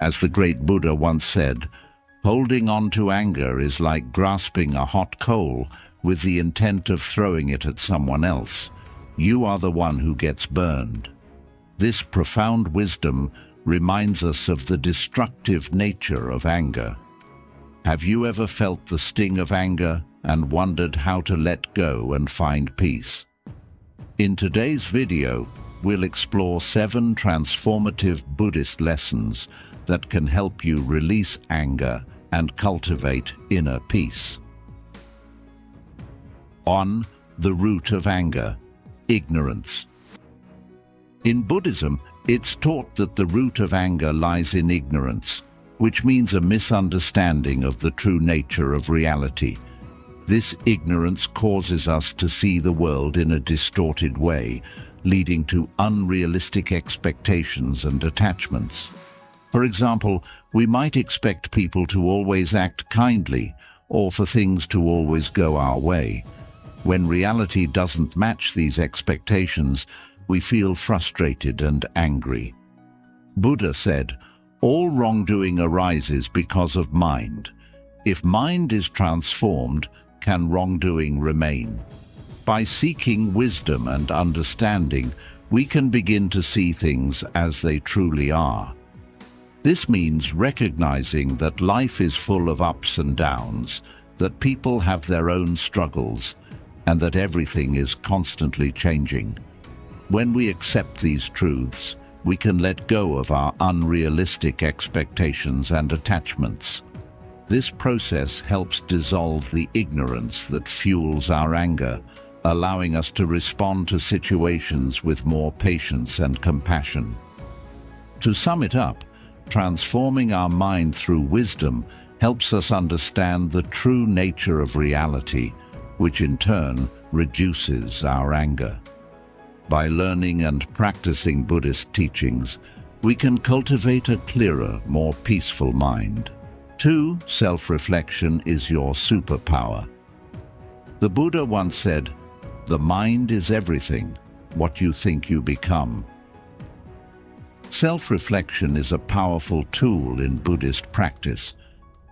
As the great Buddha once said, holding on to anger is like grasping a hot coal with the intent of throwing it at someone else. You are the one who gets burned. This profound wisdom reminds us of the destructive nature of anger. Have you ever felt the sting of anger and wondered how to let go and find peace? In today's video, we'll explore 7 transformative Buddhist lessons that can help you release anger and cultivate inner peace. 1. The root of anger: ignorance. In Buddhism, it's taught that the root of anger lies in ignorance, which means a misunderstanding of the true nature of reality. This ignorance causes us to see the world in a distorted way, leading to unrealistic expectations and attachments. For example, we might expect people to always act kindly, or for things to always go our way. When reality doesn't match these expectations, we feel frustrated and angry. Buddha said, "All wrongdoing arises because of mind. If mind is transformed, can wrongdoing remain?" By seeking wisdom and understanding, we can begin to see things as they truly are. This means recognizing that life is full of ups and downs, that people have their own struggles, and that everything is constantly changing. When we accept these truths, we can let go of our unrealistic expectations and attachments. This process helps dissolve the ignorance that fuels our anger, allowing us to respond to situations with more patience and compassion. To sum it up, transforming our mind through wisdom helps us understand the true nature of reality, which in turn reduces our anger. By learning and practicing Buddhist teachings, we can cultivate a clearer, more peaceful mind. 2. Self-reflection is your superpower. The Buddha once said, "The mind is everything. What you think you become." Self-reflection is a powerful tool in Buddhist practice.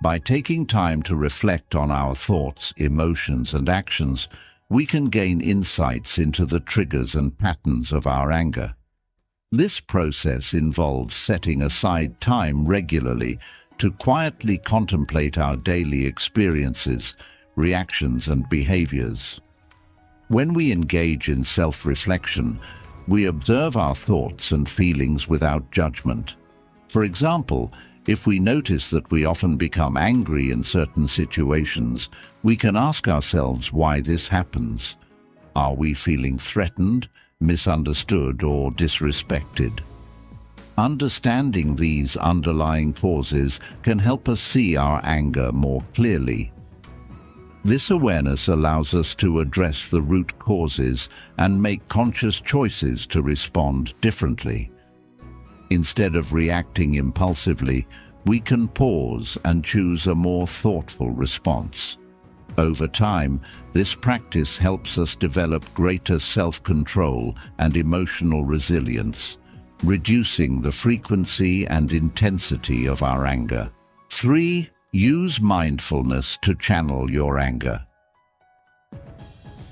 By taking time to reflect on our thoughts, emotions, and actions, we can gain insights into the triggers and patterns of our anger. This process involves setting aside time regularly to quietly contemplate our daily experiences, reactions, and behaviors. When we engage in self-reflection, we observe our thoughts and feelings without judgment. For example, if we notice that we often become angry in certain situations, we can ask ourselves why this happens. Are we feeling threatened, misunderstood, or disrespected? Understanding these underlying causes can help us see our anger more clearly. This awareness allows us to address the root causes and make conscious choices to respond differently. Instead of reacting impulsively, we can pause and choose a more thoughtful response. Over time, this practice helps us develop greater self-control and emotional resilience, reducing the frequency and intensity of our anger. 3. Use mindfulness to channel your anger.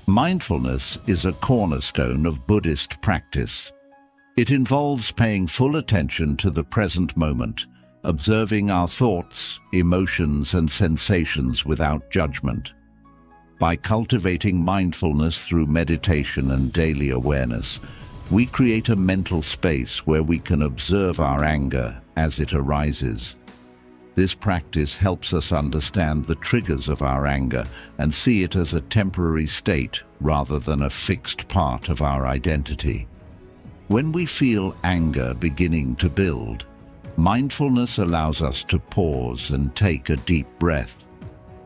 Mindfulness is a cornerstone of Buddhist practice. It involves paying full attention to the present moment, observing our thoughts, emotions, and sensations without judgment. By cultivating mindfulness through meditation and daily awareness, we create a mental space where we can observe our anger as it arises. This practice helps us understand the triggers of our anger and see it as a temporary state rather than a fixed part of our identity. When we feel anger beginning to build, mindfulness allows us to pause and take a deep breath.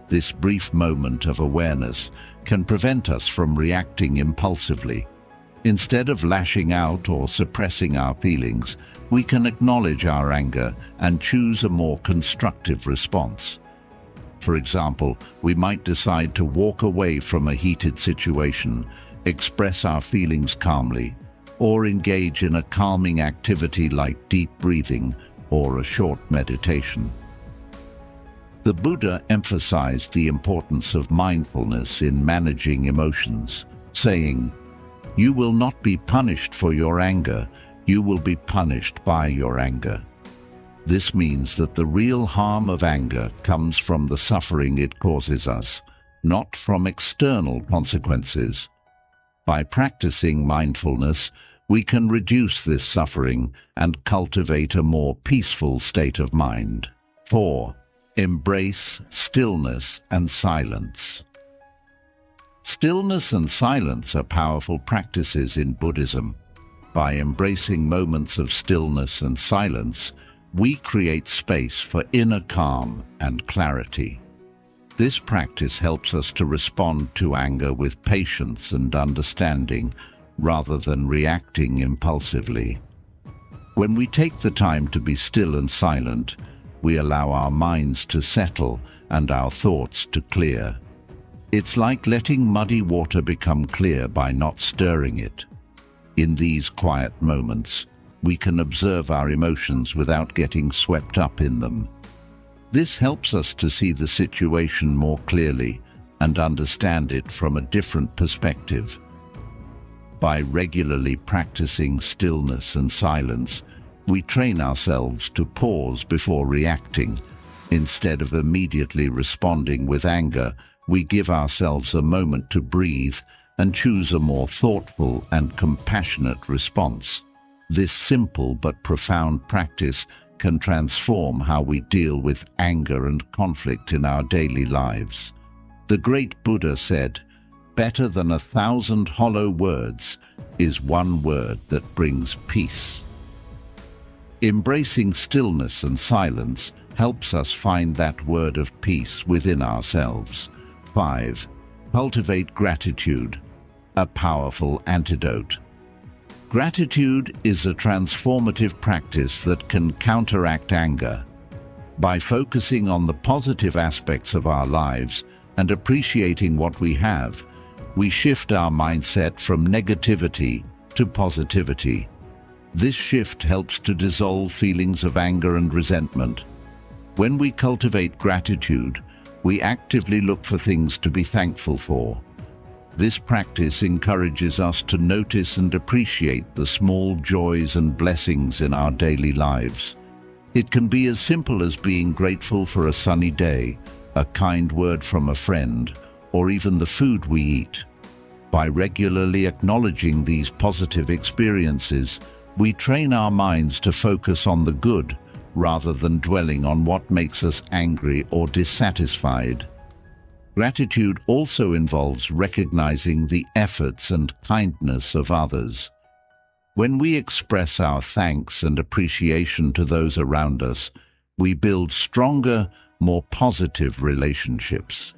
This brief moment of awareness can prevent us from reacting impulsively. Instead of lashing out or suppressing our feelings, we can acknowledge our anger and choose a more constructive response. For example, we might decide to walk away from a heated situation, express our feelings calmly, or engage in a calming activity like deep breathing, or a short meditation. The Buddha emphasized the importance of mindfulness in managing emotions, saying, "You will not be punished for your anger, you will be punished by your anger." This means that the real harm of anger comes from the suffering it causes us, not from external consequences. By practicing mindfulness, we can reduce this suffering and cultivate a more peaceful state of mind. 4. Embrace stillness and silence. Stillness and silence are powerful practices in Buddhism. By embracing moments of stillness and silence, we create space for inner calm and clarity. This practice helps us to respond to anger with patience and understanding, rather than reacting impulsively. When we take the time to be still and silent, we allow our minds to settle and our thoughts to clear. It's like letting muddy water become clear by not stirring it. In these quiet moments, we can observe our emotions without getting swept up in them. This helps us to see the situation more clearly and understand it from a different perspective. By regularly practicing stillness and silence, we train ourselves to pause before reacting. Instead of immediately responding with anger, we give ourselves a moment to breathe and choose a more thoughtful and compassionate response. This simple but profound practice can transform how we deal with anger and conflict in our daily lives. The great Buddha said, "Better than 1,000 hollow words is one word that brings peace." Embracing stillness and silence helps us find that word of peace within ourselves. 5. Cultivate gratitude, a powerful antidote. Gratitude is a transformative practice that can counteract anger. By focusing on the positive aspects of our lives and appreciating what we have, we shift our mindset from negativity to positivity. This shift helps to dissolve feelings of anger and resentment. When we cultivate gratitude, we actively look for things to be thankful for. This practice encourages us to notice and appreciate the small joys and blessings in our daily lives. It can be as simple as being grateful for a sunny day, a kind word from a friend, or even the food we eat. By regularly acknowledging these positive experiences, we train our minds to focus on the good rather than dwelling on what makes us angry or dissatisfied. Gratitude also involves recognizing the efforts and kindness of others. When we express our thanks and appreciation to those around us, we build stronger, more positive relationships.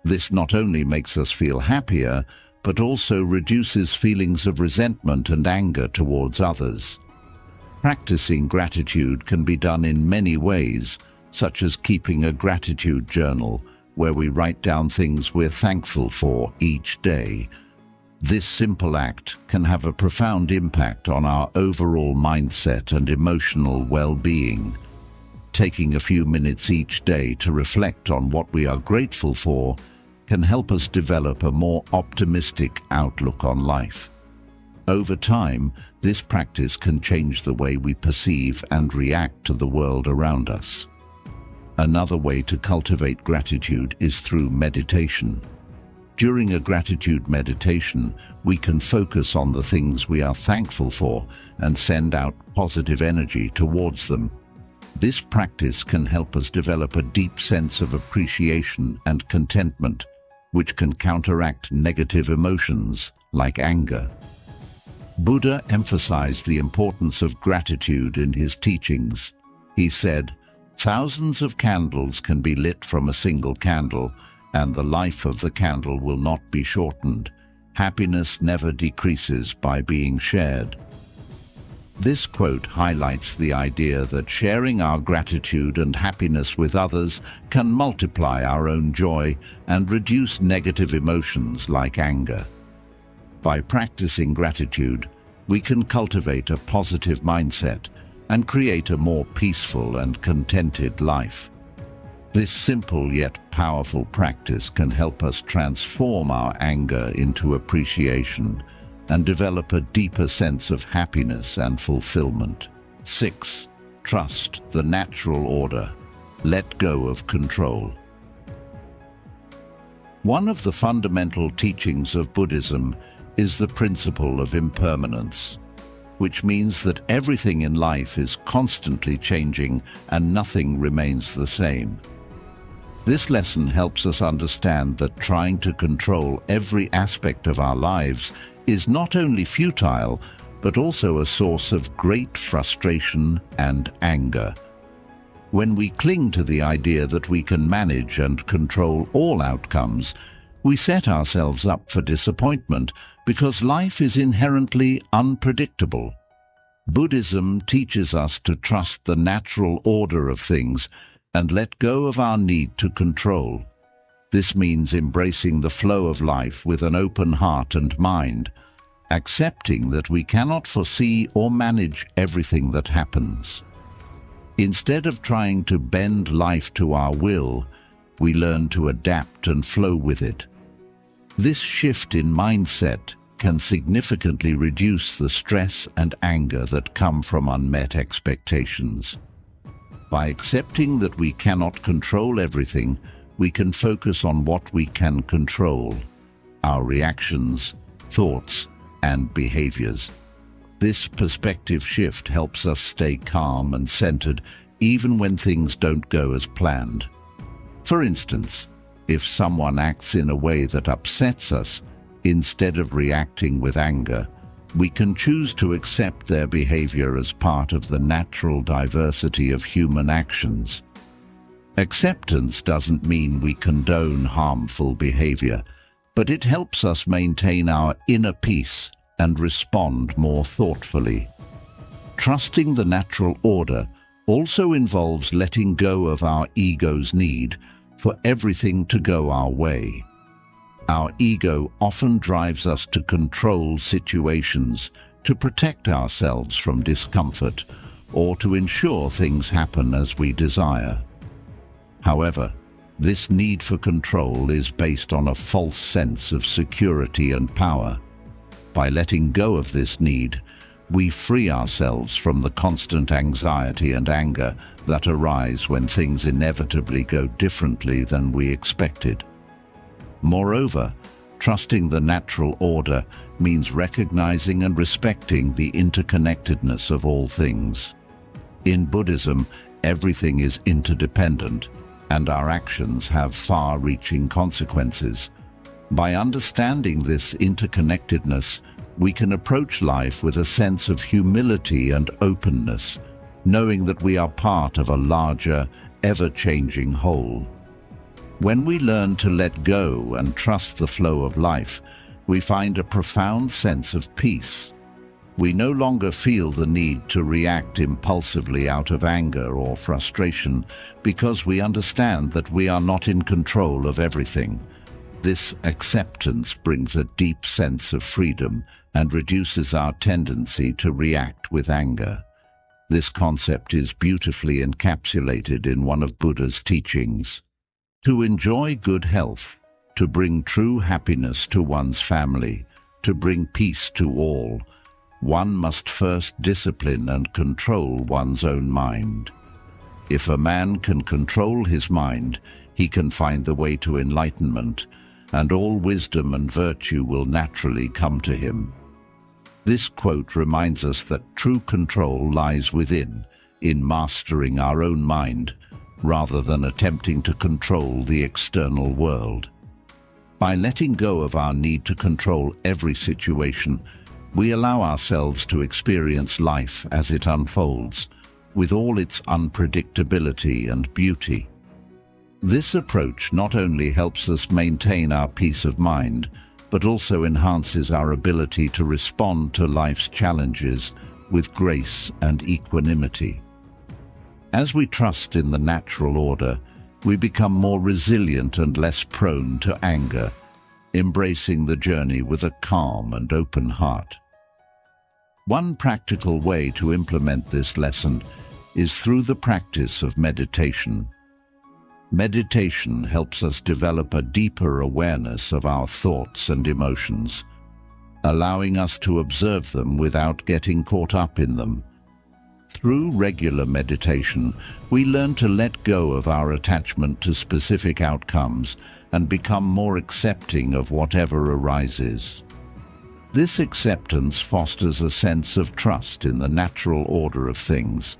This not only makes us feel happier, but also reduces feelings of resentment and anger towards others. Practicing gratitude can be done in many ways, such as keeping a gratitude journal, where we write down things we're thankful for each day. This simple act can have a profound impact on our overall mindset and emotional well-being. Taking a few minutes each day to reflect on what we are grateful for can help us develop a more optimistic outlook on life. Over time, this practice can change the way we perceive and react to the world around us. Another way to cultivate gratitude is through meditation. During a gratitude meditation, we can focus on the things we are thankful for and send out positive energy towards them. This practice can help us develop a deep sense of appreciation and contentment, which can counteract negative emotions like anger. Buddha emphasized the importance of gratitude in his teachings. He said, "Thousands of candles can be lit from a single candle, and the life of the candle will not be shortened. Happiness never decreases by being shared." This quote highlights the idea that sharing our gratitude and happiness with others can multiply our own joy and reduce negative emotions like anger. By practicing gratitude, we can cultivate a positive mindset and create a more peaceful and contented life. This simple yet powerful practice can help us transform our anger into appreciation and develop a deeper sense of happiness and fulfillment. 6. Trust the natural order. Let go of control. One of the fundamental teachings of Buddhism is the principle of impermanence, which means that everything in life is constantly changing and nothing remains the same. This lesson helps us understand that trying to control every aspect of our lives is not only futile, but also a source of great frustration and anger. When we cling to the idea that we can manage and control all outcomes, we set ourselves up for disappointment because life is inherently unpredictable. Buddhism teaches us to trust the natural order of things and let go of our need to control. This means embracing the flow of life with an open heart and mind, accepting that we cannot foresee or manage everything that happens. Instead of trying to bend life to our will, we learn to adapt and flow with it. This shift in mindset can significantly reduce the stress and anger that come from unmet expectations. By accepting that we cannot control everything, we can focus on what we can control: our reactions, thoughts, and behaviors. This perspective shift helps us stay calm and centered even when things don't go as planned. For instance, if someone acts in a way that upsets us, instead of reacting with anger, we can choose to accept their behavior as part of the natural diversity of human actions. Acceptance doesn't mean we condone harmful behavior, but it helps us maintain our inner peace and respond more thoughtfully. Trusting the natural order also involves letting go of our ego's need for everything to go our way. Our ego often drives us to control situations, to protect ourselves from discomfort, or to ensure things happen as we desire. However, this need for control is based on a false sense of security and power. By letting go of this need, we free ourselves from the constant anxiety and anger that arise when things inevitably go differently than we expected. Moreover, trusting the natural order means recognizing and respecting the interconnectedness of all things. In Buddhism, everything is interdependent, and our actions have far-reaching consequences. By understanding this interconnectedness, we can approach life with a sense of humility and openness, knowing that we are part of a larger, ever-changing whole. When we learn to let go and trust the flow of life, we find a profound sense of peace. We no longer feel the need to react impulsively out of anger or frustration because we understand that we are not in control of everything. This acceptance brings a deep sense of freedom and reduces our tendency to react with anger. This concept is beautifully encapsulated in one of Buddha's teachings. To enjoy good health, to bring true happiness to one's family, to bring peace to all, one must first discipline and control one's own mind. If a man can control his mind, he can find the way to enlightenment, and all wisdom and virtue will naturally come to him. This quote reminds us that true control lies within, in mastering our own mind, rather than attempting to control the external world. By letting go of our need to control every situation, we allow ourselves to experience life as it unfolds, with all its unpredictability and beauty. This approach not only helps us maintain our peace of mind, but also enhances our ability to respond to life's challenges with grace and equanimity. As we trust in the natural order, we become more resilient and less prone to anger, embracing the journey with a calm and open heart. One practical way to implement this lesson is through the practice of meditation. Meditation helps us develop a deeper awareness of our thoughts and emotions, allowing us to observe them without getting caught up in them. Through regular meditation, we learn to let go of our attachment to specific outcomes and become more accepting of whatever arises. This acceptance fosters a sense of trust in the natural order of things.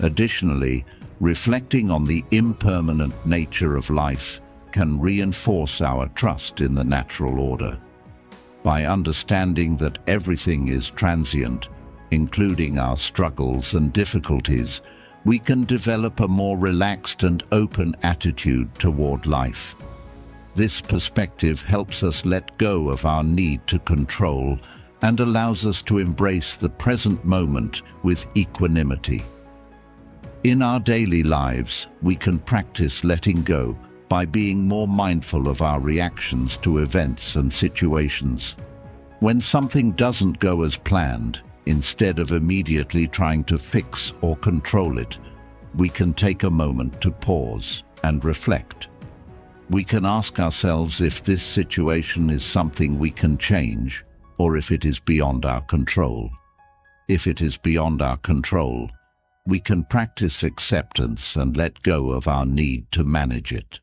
Additionally, reflecting on the impermanent nature of life can reinforce our trust in the natural order. By understanding that everything is transient, including our struggles and difficulties, we can develop a more relaxed and open attitude toward life. This perspective helps us let go of our need to control and allows us to embrace the present moment with equanimity. In our daily lives, we can practice letting go by being more mindful of our reactions to events and situations. When something doesn't go as planned, instead of immediately trying to fix or control it, we can take a moment to pause and reflect. We can ask ourselves if this situation is something we can change or if it is beyond our control. If it is beyond our control, we can practice acceptance and let go of our need to manage it.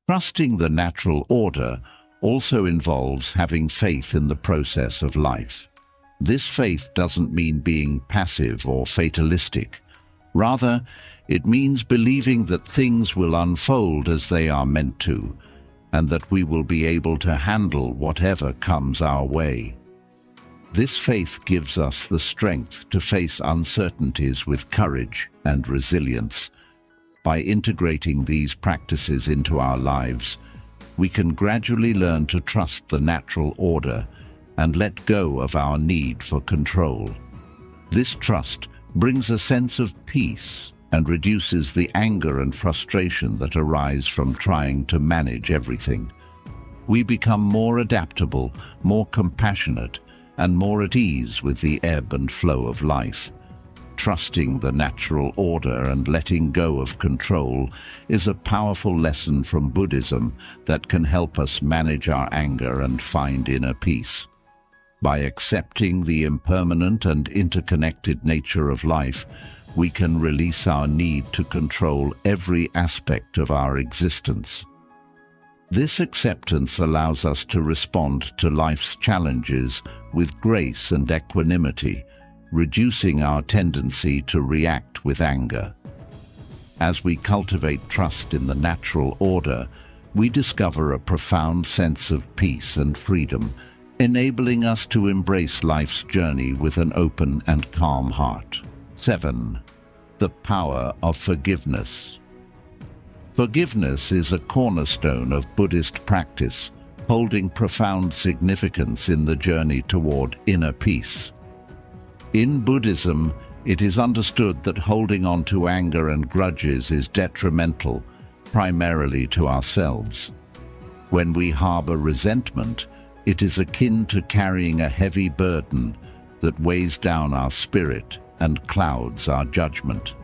Trusting the natural order also involves having faith in the process of life. This faith doesn't mean being passive or fatalistic. Rather, it means believing that things will unfold as they are meant to, and that we will be able to handle whatever comes our way. This faith gives us the strength to face uncertainties with courage and resilience. By integrating these practices into our lives, we can gradually learn to trust the natural order and let go of our need for control. This trust brings a sense of peace and reduces the anger and frustration that arise from trying to manage everything. We become more adaptable, more compassionate, and more at ease with the ebb and flow of life. Trusting the natural order and letting go of control is a powerful lesson from Buddhism that can help us manage our anger and find inner peace. By accepting the impermanent and interconnected nature of life, we can release our need to control every aspect of our existence. This acceptance allows us to respond to life's challenges with grace and equanimity, reducing our tendency to react with anger. As we cultivate trust in the natural order, we discover a profound sense of peace and freedom, enabling us to embrace life's journey with an open and calm heart. 7. The power of forgiveness. Forgiveness is a cornerstone of Buddhist practice, holding profound significance in the journey toward inner peace. In Buddhism, it is understood that holding on to anger and grudges is detrimental, primarily to ourselves. When we harbor resentment, it is akin to carrying a heavy burden that weighs down our spirit and clouds our judgment.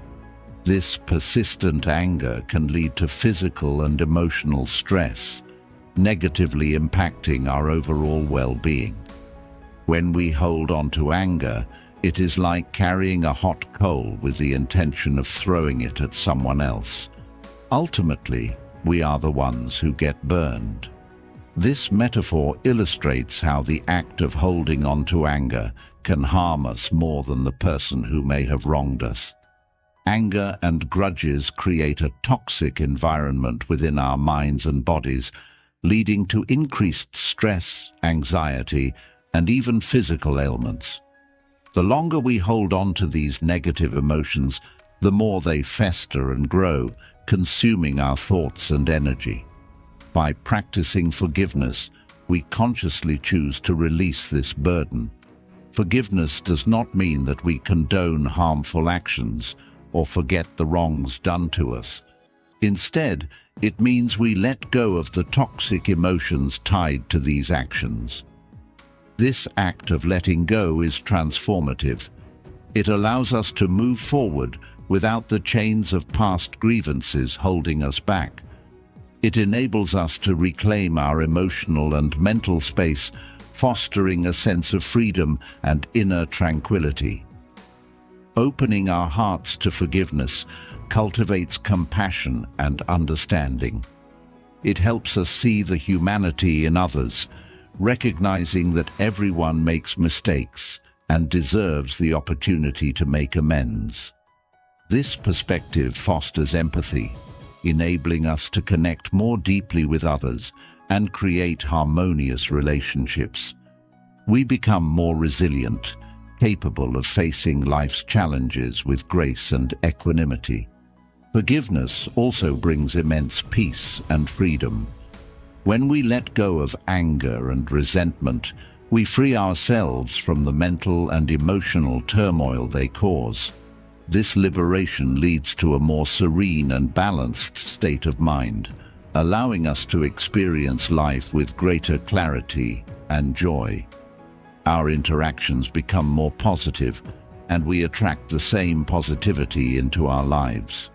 This persistent anger can lead to physical and emotional stress, negatively impacting our overall well-being. When we hold on to anger, it is like carrying a hot coal with the intention of throwing it at someone else. Ultimately, we are the ones who get burned. This metaphor illustrates how the act of holding on to anger can harm us more than the person who may have wronged us. Anger and grudges create a toxic environment within our minds and bodies, leading to increased stress, anxiety, and even physical ailments. The longer we hold on to these negative emotions, the more they fester and grow, consuming our thoughts and energy. By practicing forgiveness, we consciously choose to release this burden. Forgiveness does not mean that we condone harmful actions or forget the wrongs done to us. Instead, it means we let go of the toxic emotions tied to these actions. This act of letting go is transformative. It allows us to move forward without the chains of past grievances holding us back. It enables us to reclaim our emotional and mental space, fostering a sense of freedom and inner tranquility. Opening our hearts to forgiveness cultivates compassion and understanding. It helps us see the humanity in others, recognizing that everyone makes mistakes and deserves the opportunity to make amends. This perspective fosters empathy, enabling us to connect more deeply with others and create harmonious relationships. We become more resilient, capable of facing life's challenges with grace and equanimity. Forgiveness also brings immense peace and freedom. When we let go of anger and resentment, we free ourselves from the mental and emotional turmoil they cause. This liberation leads to a more serene and balanced state of mind, allowing us to experience life with greater clarity and joy. Our interactions become more positive, and we attract the same positivity into our lives.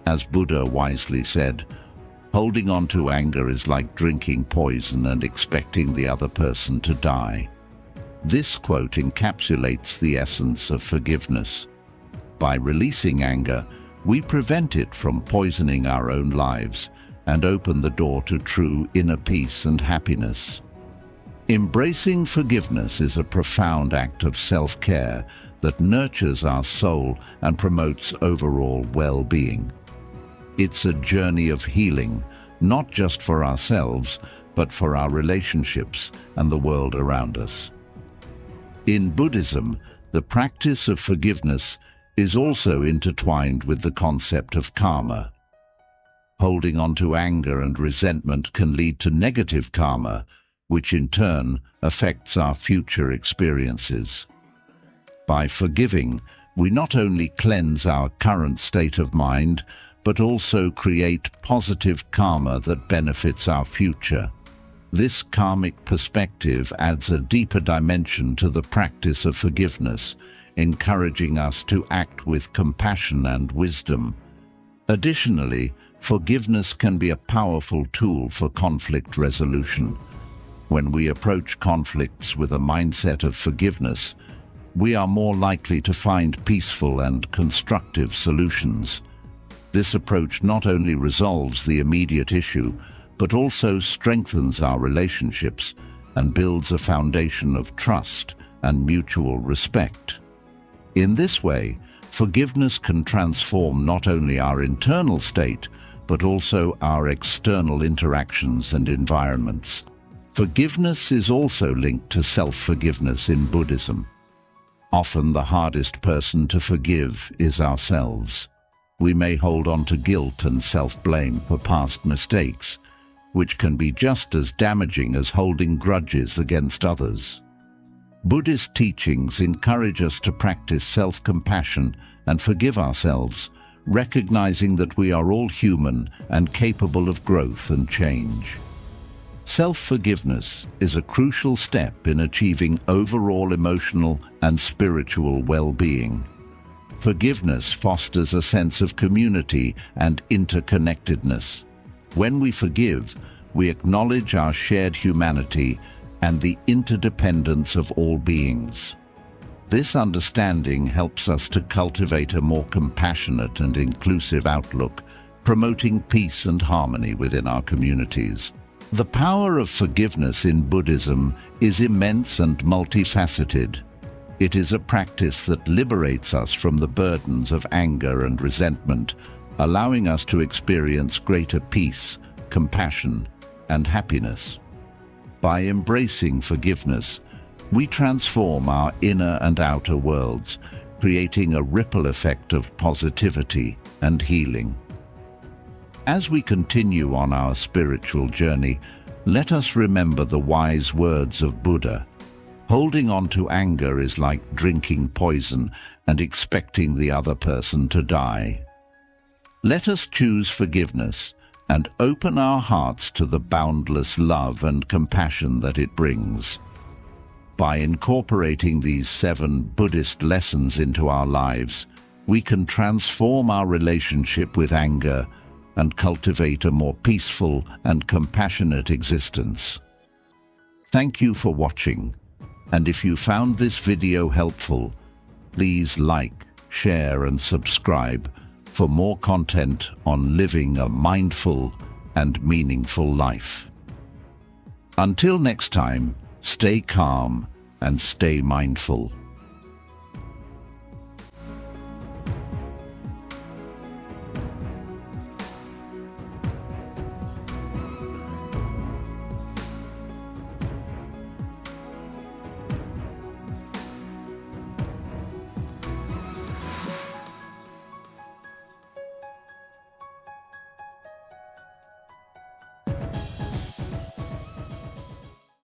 As Buddha wisely said, holding on to anger is like drinking poison and expecting the other person to die. This quote encapsulates the essence of forgiveness. By releasing anger, we prevent it from poisoning our own lives and open the door to true inner peace and happiness. Embracing forgiveness is a profound act of self-care that nurtures our soul and promotes overall well-being. It's a journey of healing, not just for ourselves, but for our relationships and the world around us. In Buddhism, the practice of forgiveness is also intertwined with the concept of karma. Holding on to anger and resentment can lead to negative karma, which in turn affects our future experiences. By forgiving, we not only cleanse our current state of mind, but also create positive karma that benefits our future. This karmic perspective adds a deeper dimension to the practice of forgiveness, encouraging us to act with compassion and wisdom. Additionally, forgiveness can be a powerful tool for conflict resolution. When we approach conflicts with a mindset of forgiveness, we are more likely to find peaceful and constructive solutions. This approach not only resolves the immediate issue, but also strengthens our relationships and builds a foundation of trust and mutual respect. In this way, forgiveness can transform not only our internal state, but also our external interactions and environments. Forgiveness is also linked to self-forgiveness in Buddhism. Often the hardest person to forgive is ourselves. We may hold on to guilt and self-blame for past mistakes, which can be just as damaging as holding grudges against others. Buddhist teachings encourage us to practice self-compassion and forgive ourselves, recognizing that we are all human and capable of growth and change. Self-forgiveness is a crucial step in achieving overall emotional and spiritual well-being. Forgiveness fosters a sense of community and interconnectedness. When we forgive, we acknowledge our shared humanity and the interdependence of all beings. This understanding helps us to cultivate a more compassionate and inclusive outlook, promoting peace and harmony within our communities. The power of forgiveness in Buddhism is immense and multifaceted. It is a practice that liberates us from the burdens of anger and resentment, allowing us to experience greater peace, compassion, and happiness. By embracing forgiveness, we transform our inner and outer worlds, creating a ripple effect of positivity and healing. As we continue on our spiritual journey, let us remember the wise words of Buddha. Holding on to anger is like drinking poison and expecting the other person to die. Let us choose forgiveness and open our hearts to the boundless love and compassion that it brings. By incorporating these 7 Buddhist lessons into our lives, we can transform our relationship with anger and cultivate a more peaceful and compassionate existence. Thank you for watching, and if you found this video helpful, please like, share and subscribe for more content on living a mindful and meaningful life. Until next time, stay calm and stay mindful.